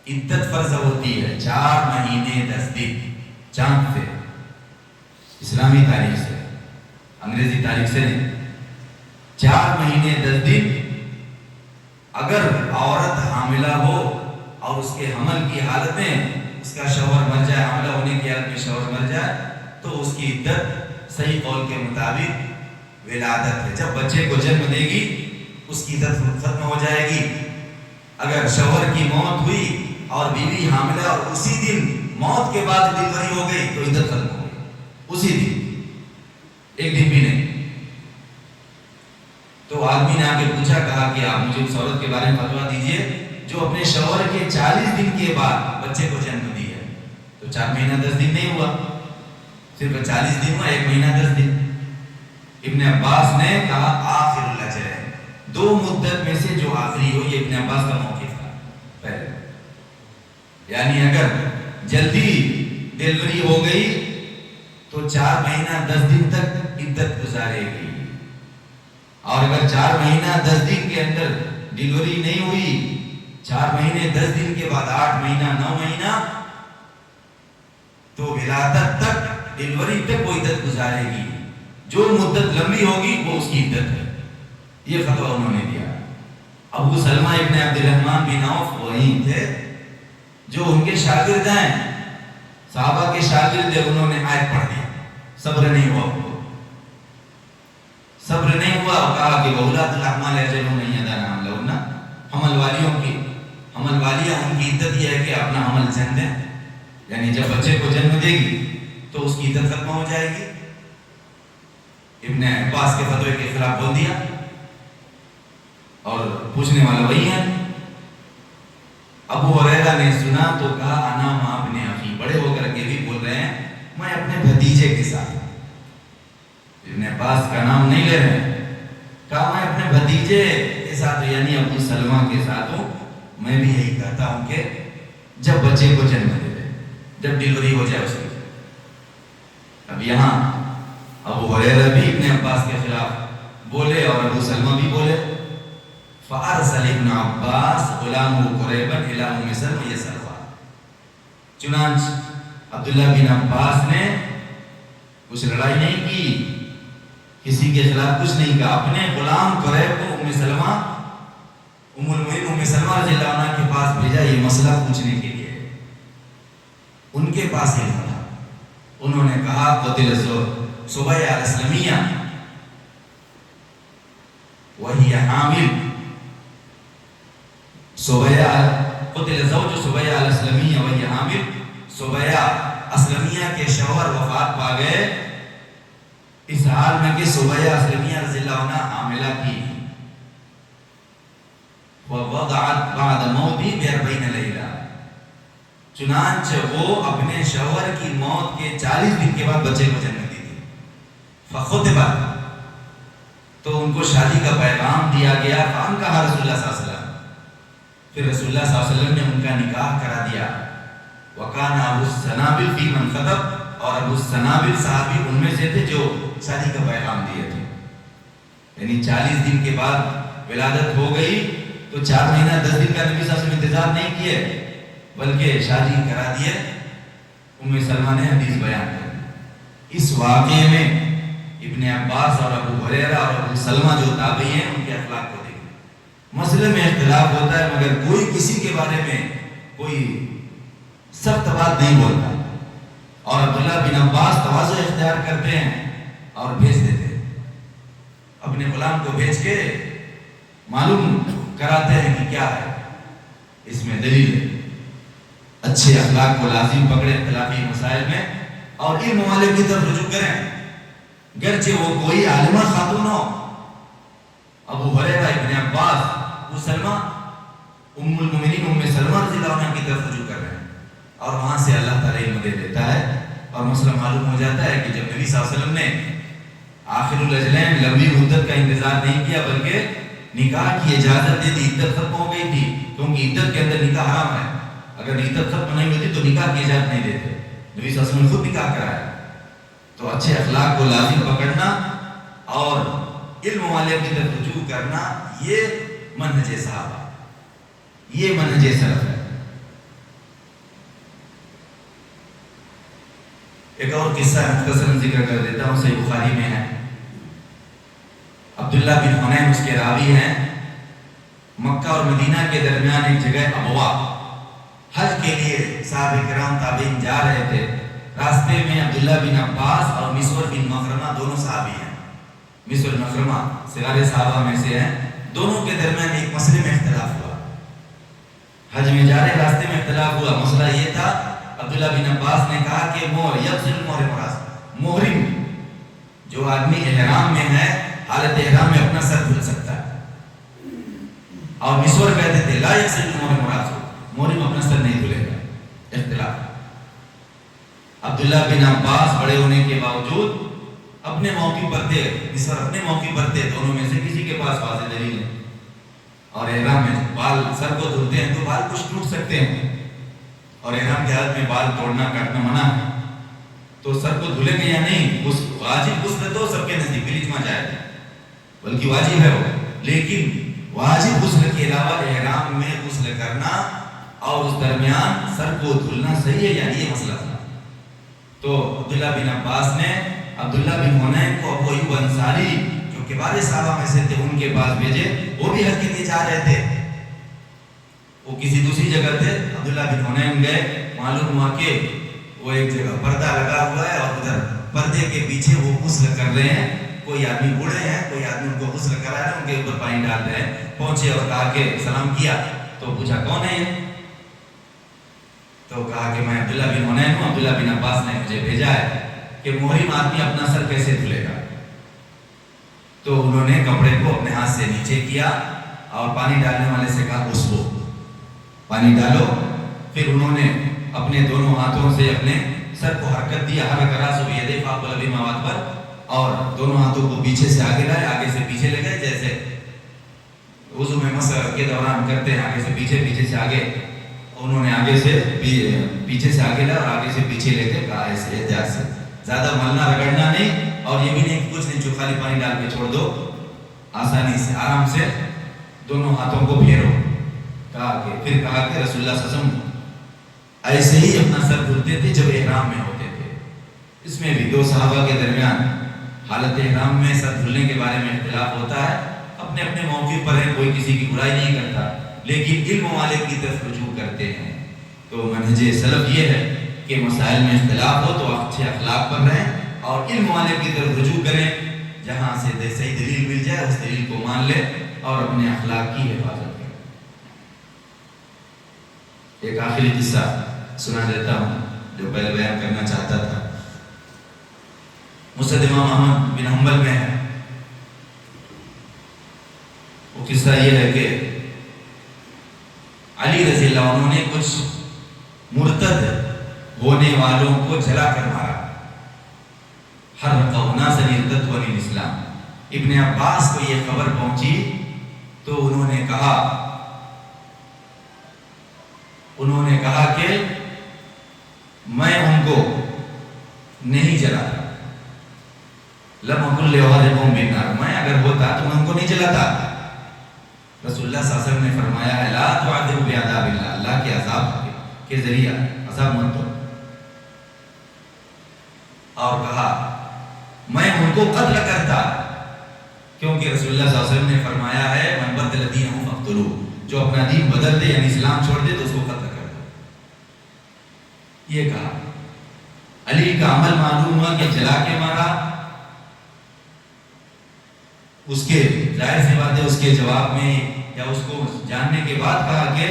عدت فرض ہوتی ہے 4 مہینے 10 دن چاند سے، اسلامی تاریخ سے، انگریزی تاریخ سے نہیں. 4 مہینے 10 دن. اگر عورت حاملہ ہو اور اس کے حمل کی حالت میں اس کا شوہر مر جائے، حاملہ ہونے کی حالت میں شوہر مر جائے تو اس کی عدت صحیح قول کے مطابق ولادت ہے. جب بچے کو جنم دے گی اس کی عدت ختم ہو جائے گی. اگر شوہر کی موت ہوئی اور بیوی حاملہ اور اسی دن موت کے بعد ڈلیوری ہو گئی تو عدت ختم ہو گئی اسی دن، ایک دن بھی نہیں. تو آدمی نے آ کے پوچھا، کہا کہ آپ مجھے اس عورت کے بارے میں فتویٰ دیجئے جو اپنے شوہر کے 40 دن کے بعد بچے کو جنم دی ہے. تو 4 مہینہ 10 دن نہیں ہوا، صرف 40 دن ہوا، 1 مہینہ 10 دن. ابن عباس نے کہا آخر الاجل ہے، 2 مدت میں سے جو آخری ہو. یہ ابن عباس کا موقف تھا پہلے، یعنی اگر جلدی ڈیلیوری ہو گئی تو 4 مہینہ 10 دن تک عدت گزارے گی، اور اگر 4 مہینہ 10 دن کے اندر ڈیلیوری نہیں ہوئی، 4 مہینے 10 دن کے بعد 8 مہینہ 9 مہینہ تو ولادت تک، ڈیلیوری تک وہ عدت گزارے گی. جو مدت لمبی ہوگی وہ اس کی عدت ہے. یہ فتویٰ انہوں نے دیا. ابو سلمہ ابن عبد الرحمن بن عوف وہی تھے جو ان کے شاگرد ہیں، صحابہ کے شاگرد ہیں. انہوں نے آیت پڑھ دی، صبر نہیں ہوا، ان کو صبر نہیں ہوا، اور کہا کہ اولاد الاحمال اجلہن ان یضعن حملہن. حمل والیوں کی، حمل والیاں ان کی عدت یہ ہے کہ اپنا حمل جن دیں، یعنی جب بچے کو جنم دے گی تو اس کی عدت ختم ہو جائے گی. ابن عباس کے فتوے کے خلاف بول دیا اور پوچھنے والا وہی ہے. ابو ہریرہ نے سنا تو کہا انا مع ابن اخی. بڑے ہو کر کے بھی بول رہے ہیں میں اپنے بھتیجے کے ساتھ. ابن عباس کا نام نہیں لے رہے ہیں، کہا میں اپنے بھتیجے کے ساتھ یعنی ابو سلمہ کے ساتھ ہوں. میں بھی یہی کہتا ہوں کہ جب بچے کو جنم دے دے، جب ڈیلیوری ہو جائے اس کی. اب یہاں ابو ہریرہ بھی ابن عباس کے خلاف بولے اور ابو سلمہ بھی بولے. فارسل ابن عباس غلامہ قریبا الی ام سلمہ یسألها. چنانچہ عبداللہ بن عباس نے کچھ لڑائی نہیں کی، کسی کے خلاف کچھ نہیں کہا. اپنے غلام قریب کو ام سلمہ، ام المؤمنین ام سلمہ رضی اللہ عنہ کے پاس بھیجا یہ مسئلہ پوچھنے کے لیے. ان کے پاس ہی تھا. انہوں نے کہا قتل سبیہ الاسلمیہ وہی حامل. سبیہ قتل زوج سبیہ الاسلمیہ وہی حامل. سبیہ اسلمیہ کے شوہر وفات پا گئے اس حال میں کہ سبیہ اسلمیہ رضی اللہ عنہ حاملہ تھی. ووضعت بعد موتی ب40 لیلہ. چنانچہ وہ اپنے شوہر کی موت کے 40 دن کے بعد بچے کو جنم دی تھی. فخطبت، تو ان کو شادی کا پیغام دیا گیا. فانکحھا رسول اللہ صلی اللہ علیہ وسلم، پھر رسول اللہ صلی اللہ علیہ وسلم نے ان کا نکاح کرا دیا. وکان ابو السنابل فی من خطب، اور ابو السنابل صحابی ان میں سے تھے جو شادی کا پیغام دیے تھے. یعنی 40 دن کے بعد ولادت ہو گئی تو 4 مہینہ 10 دن کا نبی صلی اللہ علیہ وسلم انتظار نہیں کیے، بلکہ شادی کرا دیے۔ ام سلمہ نے حدیث بیان کی۔ اس واقعے میں ابن عباس اور ابو ہریرہ اور ابو سلمہ جو تابعی ہیں ان کے اخلاق کو دیکھیں۔ مسئلے میں اختلاف ہوتا ہے مگر کوئی کسی کے بارے میں کوئی سخت بات نہیں بولتا، اور عبداللہ بن عباس تواضع اختیار کرتے ہیں اور بھیج دیتے ہیں، اپنے غلام کو بھیج کے معلوم کراتے ہیں کہ کیا ہے اس میں دلیل ہے۔ اچھے اخلاق کو لازم پکڑے اختلافی مسائل میں، اور علم والے کی طرف رجوع کریں، گرچہ وہ کوئی عالمہ خاتون ہو۔ ابو ہریرہ، ابن عباس، ابو سلمہ، ام المؤمنین ام سلمہ رضی اللہ عنہ کی طرف رجوع کر رہے ہیں، اور وہاں سے اللہ تعالیٰ علم دے دیتا ہے اور مسئلہ معلوم ہو جاتا ہے کہ جب نبی صلی اللہ علیہ وسلم نے آخر الاجلین لمبی مدت کا انتظار نہیں کیا بلکہ نکاح کی اجازت دے دی، عدت ختم ہو گئی تھی، کیونکہ عدت کے اندر نکاح حرام ہے، اگر عدت ختم نہیں ہوتی تو نکاح کی اجازت نہیں دیتے، نبی صلی اللہ علیہ وسلم نے خود نکاح کرایا۔ تو اچھے اخلاق کو لازم پکڑنا اور علم والے کی طرف رجوع کرنا، یہ منہج صحابہ، یہ منہج سلف ہے۔ ایک اور قصہ مختصراً ذکر کر دیتا ہوں، صحیح بخاری میں ہے۔ عبداللہ بن حنین اس کے راوی ہیں۔ مکہ اور مدینہ کے درمیان ایک جگہ ابوا، حج کے لیے صحابہ کرام تابعین جا رہے تھے۔ راستے میں عبداللہ بن عباس اور مسور بن مخرمہ دونوں صحابی ہیں، مسور مخرمہ صغار صحابہ میں سے ہیں، دونوں کے درمیان ایک مسئلے میں اختلاف ہوا۔ حج میں جا رہے راستے میں اختلاف ہوا۔ مسئلہ یہ تھا، عبداللہ بن عباس نے کہا کہ محرم جو آدمی احرام میں ہے، حالت احرام میں اپنا سر دھل سکتا ہے، اور مسور کہتے تھے لا یغسل محرم اپنا سر نہیں دھلے گا۔ اختلاف۔ عبداللہ بن عباس بڑے ہونے کے باوجود اپنے موقع پر تھے، مسور اپنے موقع پر تھے، دونوں میں سے کسی کے پاس واضح دلیل ہے، اور احرام میں بال سر کو دھلتے ہیں تو بال کچھ ٹوٹ سکتے ہیں، اور احرام کی حالت میں بال توڑنا کاٹنا منع ہے، تو سر کو دھلیں گے یا نہیں؟ واجب غسل تو سب کے نزدیک بلیچ میں جائے، بلکہ واجب ہے وہ، لیکن واجب غسل کے علاوہ احرام میں غسل کرنا اور اس درمیان سر کو دھلنا صحیح ہے یا نہیں، یہ مسئلہ تھا۔ تو عبداللہ بن عباس نے عبداللہ بن حنین کو ابو ایوب انصاری جو کبار صحابہ میں سے تھے ان کے پاس بھیجے، وہ بھی حج کے لیے جا رہے تھے، وہ کسی دوسری جگہ تھے۔ عبداللہ بن حنین گئے، معلوم ہوا کہ وہ ایک جگہ پردہ لگا ہوا ہے اور ادھر پردے کے پیچھے وہ غسل کر رہے ہیں، کوئی آدمی بوڑھے ہیں، کوئی آدمی ان کو غسل کرا رہے ہیں، ان کے اوپر پانی ڈال رہے ہیں۔ پہنچے اور کہا کہ سلام کیا، تو پوچھا کون ہے یہ؟ تو کہا کہ میں عبداللہ بن حنین ہوں، عبداللہ بن عباس نے مجھے بھیجا ہے کہ محرم آدمی اپنا سر کیسے دھلے گا؟ تو انہوں نے کپڑے کو اپنے ہاتھ سے نیچے کیا اور پانی ڈالنے والے سے کہا اس کو پانی ڈالو۔ پھر انہوں نے اپنے دونوں ہاتھوں سے اپنے سر کو حرکت دیا، حرکت راسو بیدے فاقبل بمواد پر، اور دونوں ہاتھوں کو پیچھے سے آگے لائے، آگے سے پیچھے لے گئے، جیسے وضو میں مسح کے دوران کرتے ہیں، آگے سے پیچھے، پیچھے سے آگے۔ انہوں نے آگے سے پیچھے سے آگے لائے اور آگے سے پیچھے لے کے کہا ایسے احتیاط سے، زیادہ ملنا رگڑنا نہیں، اور یہ بھی نہیں کہ کچھ نہیں جو خالی پانی ڈال کے چھوڑ دو، آسانی سے آرام سے دونوں ہاتھوں کو پھیرو۔ کہا کہ پھر کہا کہ رسول اللہ صلی اللہ علیہ وسلم ایسے ہی اپنا سر دھلتے تھے جب احرام میں ہوتے تھے۔ اس میں بھی دو صحابہ کے درمیان حالت احرام میں سر دھلنے کے بارے میں اختلاف ہوتا ہے، اپنے اپنے موقع پر ہے، کوئی کسی کی برائی نہیں کرتا، لیکن علم والے کی طرف رجوع کرتے ہیں۔ تو منہج سلف یہ ہے کہ مسائل میں اختلاف ہو تو اچھے اخلاق پر رہیں اور علم والے کی طرف رجوع کریں، جہاں سے صحیح دلیل مل جائے اس دلیل کو مان لیں اور اپنے اخلاق کی حفاظت کریں۔ ایک آخری قصہ سنا دیتا ہوں جو پہلے بیان کرنا چاہتا تھا، مسند امام احمد بن حنبل میں ہے۔ وہ قصہ یہ ہے کہ علی رضی اللہ عنہ نے کچھ مرتد ہونے والوں کو جلا کر مارا، حرق اناسا ارتدوا عن الاسلام۔ ابن عباس کو یہ خبر پہنچی تو انہوں نے کہا کہ میں ان کو نہیں جلاتا، لم اکن لأحرقهم بالنار، میں اگر ہوتا تو میں ان کو نہیں جلاتا۔ رسول اللہ صلی اللہ علیہ وسلم نے فرمایا ہے لا تعذب بعذاب اللہ، اللہ کے عذاب کے ذریعہ عذاب مت دو، اور کہا میں ان کو قتل کرتا، کیونکہ رسول اللہ صلی اللہ علیہ وسلم نے فرمایا ہے من بدل دینہ فاقتلوہ، جو اپنا دین بدل دے یعنی اسلام چھوڑ دے تو اس کو قتل کر دو۔ یہ کہا۔ علی کا عمل معلوم ہوا کہ جلا کے مارا، اس کے ظاہر سی بات ہے اس کے جواب میں یا اس کو جاننے کے بعد کہا کہ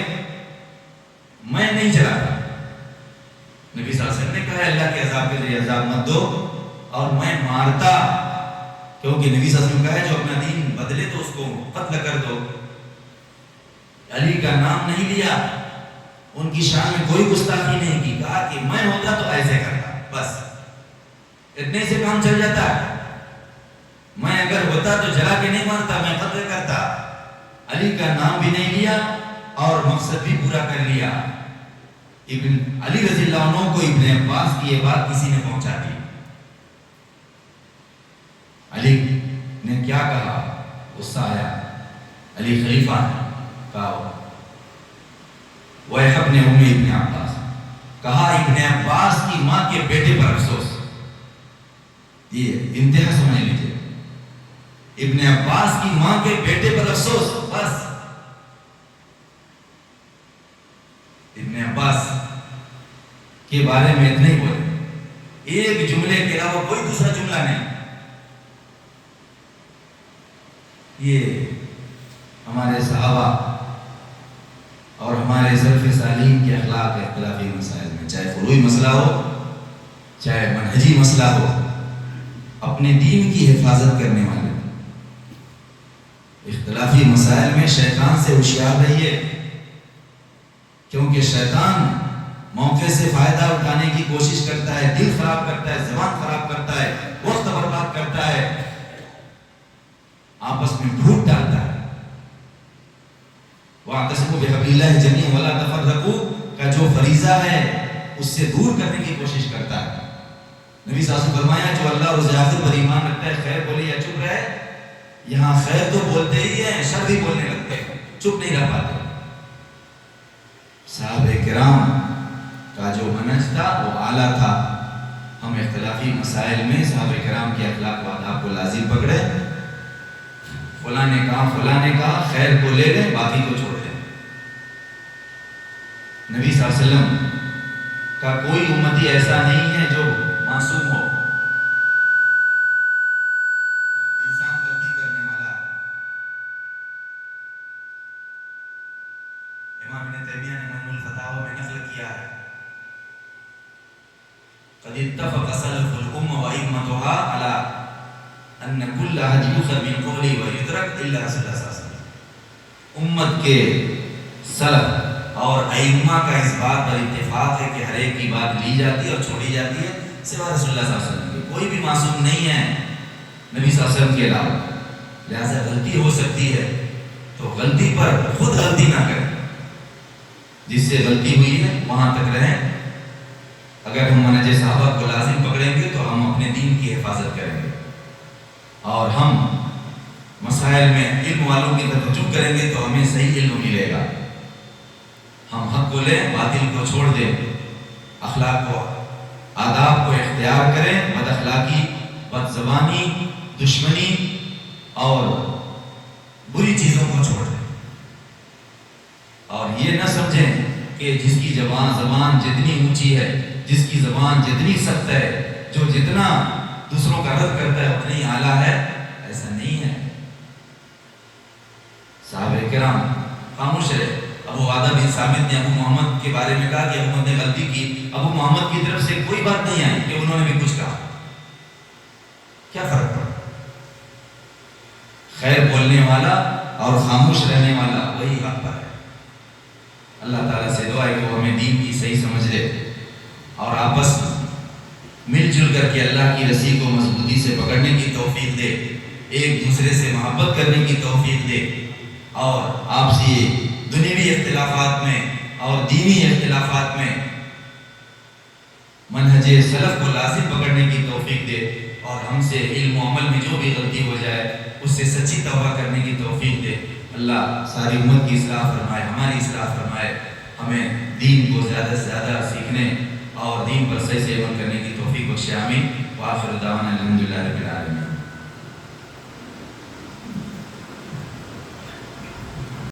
میں نہیں جلاتا، نبی صلی اللہ علیہ وسلم نے کہا اللہ کے عذاب کے ذریعے عذاب مت دو، اور میں مارتا، کیونکہ نبی صلی اللہ علیہ وسلم کہا ہے جو اپنا دین بدلے تو اس کو قتل کر دو۔ علی کا نام نہیں لیا، ان کی شان میں کوئی گستاخی نہیں کی، کہا کہ میں ہوتا تو ایسے کرتا، بس اتنے سے کام چل جاتا ہے، میں اگر ہوتا تو جلا کے نہیں مارتا، میں قتل کرتا۔ علی کا نام بھی نہیں لیا اور مقصد بھی پورا کر لیا۔ ابن علی رضی اللہ عنہ کو ابن عباس کی یہ بات کسی نے پہنچا دی، علی نے کیا کہا، غصہ آیا، علی خلیفہ نے کہا وَيْحَ ابْنِ أُمِّ ابن عباس، کہا ابن عباس کی ماں کے بیٹے پر افسوس۔ یہ انتہا سمجھ لیجیے، ابن عباس کی ماں کے بیٹے پر افسوس، بس ابن عباس کے بارے میں اتنے ہی بولے، ایک جملے کے علاوہ کوئی دوسرا جملہ نہیں۔ یہ ہمارے صحابہ اور ہمارے سلف صالحین کے اخلاق اختلافی مسائل میں، چاہے فروعی مسئلہ ہو چاہے منہجی مسئلہ ہو، اپنے دین کی حفاظت کرنے والے۔ اختلافی مسائل میں شیطان سے ہوشیار رہیے، کیونکہ شیطان موقع سے فائدہ اٹھانے کی کوشش کرتا ہے، دل خراب کرتا ہے، زبان خراب کرتا ہے، وقت برباد کرتا ہے، آپس میں پھوٹ ڈالتا ہے۔ وَاعْتَصِمُوا بِحَبْلِ اللَّهِ جَمِيعًا وَلَا تَفَرَّقُوا کا جو فریضہ ہے اس سے دور کرنے کی کوشش کرتا ہے۔ نبی صلی اللہ علیہ وسلم فرمایا جو اللہ روز آخر پر ایمان رکھتا ہے خیر بولے یا چپ رہے، یہاں خیر تو بولتے ہی ہیں، شر بھی بولنے لگتے ہیں، چپ نہیں رہ پاتے۔ صحابہ کرام کا جو منہج تھا وہ اعلیٰ تھا۔ ہم اختلافی مسائل میں صحابہ کرام کے اخلاق و آداب کو لازم پکڑے، فلاں نے کہا خیر کو لے لیں، باقی کو چھوڑ دیں۔ نبی صلی اللہ علیہ وسلم کا کوئی امتی ایسا نہیں ہے جو معصوم ہو، انسان غلطی کرنے والا ہے۔ امام ابن تیمیہ نے مجموع الفتاوی میں نقل کیا ہے قد اتفق سلف الامه وائمتها على ان كل احد يؤخذ من قوله ويترك الا رسول اللہ صلی اللہ علیہ وسلم۔ امت کے سلف اور ائمہ کا اس بات پر اتفاق ہے کہ ہر ایک کی بات لی جاتی ہے اور چھوڑی جاتی ہے سوائے رسول اللہ صلی اللہ علیہ وسلم کے، کوئی بھی معصوم نہیں ہے نبی صلی اللہ علیہ وسلم کے علاوہ۔ لہذا غلطی ہو سکتی ہے تو غلطی پر خود غلطی نہ کریں، جس سے غلطی ہوئی ہے وہاں تک رہیں۔ اگر ہم منہج صحابہ کو لازم پکڑیں گے تو ہم اپنے دین کی حفاظت کریں گے، اور ہم مسائل میں علم والوں کی طرف رجوع کریں گے تو ہمیں صحیح علم ملے گا۔ ہم حق کو لیں، باطل کو چھوڑ دیں، اخلاق کو آداب کو اختیار کریں، بد اخلاقی، بد زبانی، دشمنی اور بری چیزوں کو چھوڑ دیں، اور یہ نہ سمجھیں کہ جس کی زبان جتنی اونچی ہے، جس کی زبان جتنی سخت ہے، جو جتنا دوسروں کا رد کرتا ہے اتنی اعلیٰ ہے، ایسا نہیں ہے۔ صحابہ کرام خاموش رہے۔ ابو عبدہ بن ثابت نے ابو محمد کے بارے میں کہا کہ ابو محمد نے غلطی کی، ابو محمد کی طرف سے کوئی بات نہیں آئی کہ انہوں نے بھی کچھ کہا۔ کیا فرق پڑا؟ خیر بولنے والا اور خاموش رہنے والا وہی حق پر ہے۔ اللہ تعالیٰ سے دعا ہے کہ وہ ہمیں دین کی صحیح سمجھ لے اور آپس میں مل جل کر کے اللہ کی رسی کو مضبوطی سے پکڑنے کی توفیق دے، ایک دوسرے سے محبت کرنے کی توفیق دے، اور آپسی دنیوی اختلافات میں اور دینی اختلافات میں منہج سلف کو لازم پکڑنے کی توفیق دے، اور ہم سے علم و عمل میں جو بھی غلطی ہو جائے اس سے سچی توبہ کرنے کی توفیق دے۔ اللہ ساری امت کی اصلاح فرمائے، ہماری اصلاح فرمائے، ہمیں دین کو زیادہ سے زیادہ سیکھنے اور دین پر صحیح سے عمل کرنے کی توفیق بخشے، آمین۔ وآخر دعوانا الحمدللہ رب العالمین۔